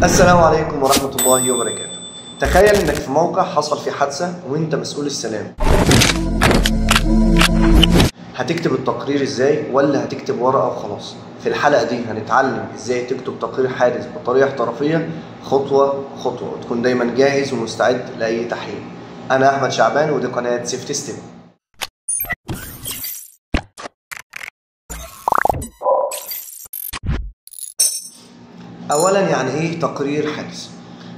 السلام عليكم ورحمة الله وبركاته. تخيل انك في موقع حصل فيه حادثة وانت مسؤول السلامة. هتكتب التقرير ازاي ولا هتكتب ورقة وخلاص؟ في الحلقة دي هنتعلم ازاي تكتب تقرير حادث بطريقة احترافية خطوة خطوة، وتكون دايما جاهز ومستعد لأي تحقيق. أنا أحمد شعبان ودي قناة سيفتي ستيب. أولا، يعني إيه تقرير حادث؟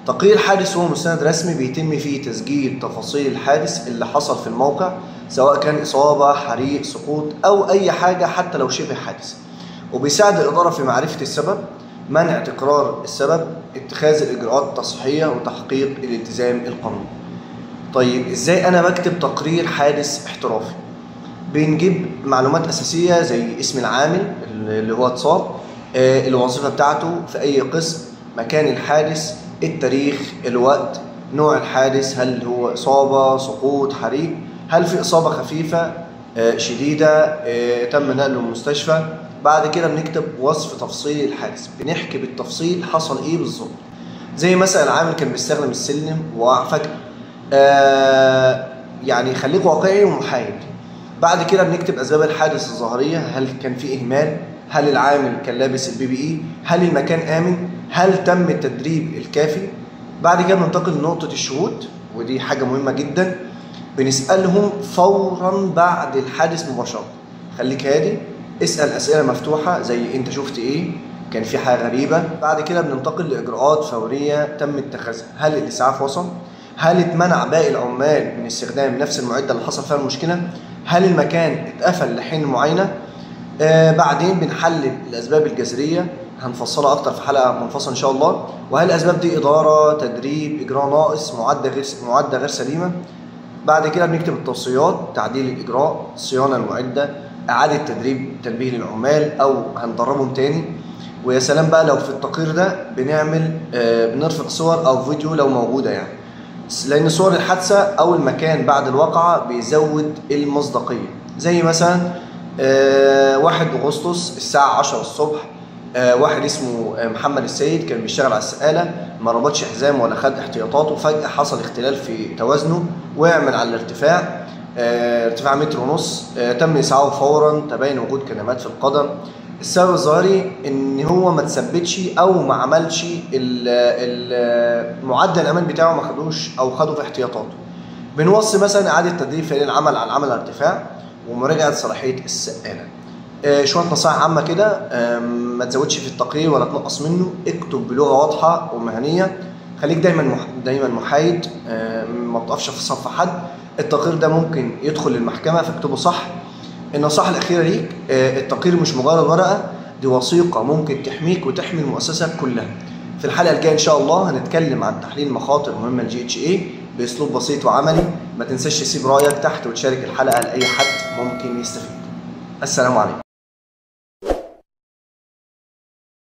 تقرير حادث هو مستند رسمي بيتم فيه تسجيل تفاصيل الحادث اللي حصل في الموقع، سواء كان إصابة، حريق، سقوط، أو أي حاجة حتى لو شبه حادث، وبيساعد الإدارة في معرفة السبب، منع تكرار السبب، اتخاذ الإجراءات التصحيحية، وتحقيق الالتزام القانوني. طيب إزاي أنا بكتب تقرير حادث احترافي؟ بنجيب معلومات أساسية زي اسم العامل اللي هو اتصاب، الوظيفة بتاعته في أي قسم، مكان الحادث، التاريخ، الوقت، نوع الحادث، هل هو إصابة، سقوط، حريق، هل في إصابة خفيفة، شديدة، تم نقله المستشفى. بعد كده بنكتب وصف تفصيلي الحادث، بنحكي بالتفصيل حصل إيه بالظبط. زي مثلا العامل كان بيستخدم السلم ووقع فجأة. يعني خليك واقعي ومحايد. بعد كده بنكتب أسباب الحادث الظاهرية، هل كان في إهمال؟ هل العامل كان لابس الPPE؟ هل المكان آمن؟ هل تم التدريب الكافي؟ بعد كده بننتقل لنقطة الشهود، ودي حاجة مهمة جدا، بنسألهم فورا بعد الحادث مباشرة. خليك هادي، اسأل أسئلة مفتوحة زي أنت شفت إيه؟ كان في حاجة غريبة؟ بعد كده بننتقل لإجراءات فورية تم اتخاذها، هل الإسعاف وصل؟ هل اتمنع باقي العمال من استخدام نفس المعدة اللي حصل فيها المشكلة؟ هل المكان اتقفل لحين معينة؟ بعدين بنحلل الأسباب الجذرية، هنفصلها أكتر في حلقة منفصلة إن شاء الله. وهل الأسباب دي إدارة، تدريب، إجراء ناقص، معدة غير سليمة؟ بعد كده بنكتب التوصيات، تعديل الإجراء، صيانة المعدة، إعادة تنبيه للعمال أو هندربهم تاني. ويا سلام بقى لو في التقرير ده بنرفق صور أو فيديو لو موجودة، يعني لأن صور الحادثة أو المكان بعد الواقعة بيزود المصداقية. زي مثلا 1 أغسطس الساعة 10 الصبح، واحد اسمه محمد السيد كان بيشتغل على السقالة، ما ربطش حزام ولا خد احتياطاته، فجأة حصل اختلال في توازنه، وقع من على الارتفاع، ارتفاع 1.5 متر، تم إسعافه فورا، تبين وجود كدمات في القدم. السبب الظاهري ان هو ما تثبتش او ما عملش معدل الامان بتاعه، ما خدوش او خده في احتياطاته. بنوصي مثلا اعاده تدريب فريق العمل على العمل على الارتفاع، ومراجعه صلاحيه السقاله. شويه نصائح عامه كده، ما تزودش في التقرير ولا تنقص منه، اكتب بلغه واضحه ومهنيه، خليك دايما محايد، ما تقفش في صف حد. التقرير ده ممكن يدخل للمحكمه، فاكتبه صح. النصيحة الأخيرة ليك، التقرير مش مجرد ورقة، دي وثيقة ممكن تحميك وتحمي المؤسسة كلها. في الحلقة الجاية إن شاء الله هنتكلم عن تحليل مخاطر مهمة للGHA بأسلوب بسيط وعملي. ما تنساش تسيب رأيك تحت وتشارك الحلقة لأي حد ممكن يستفيد. السلام عليكم.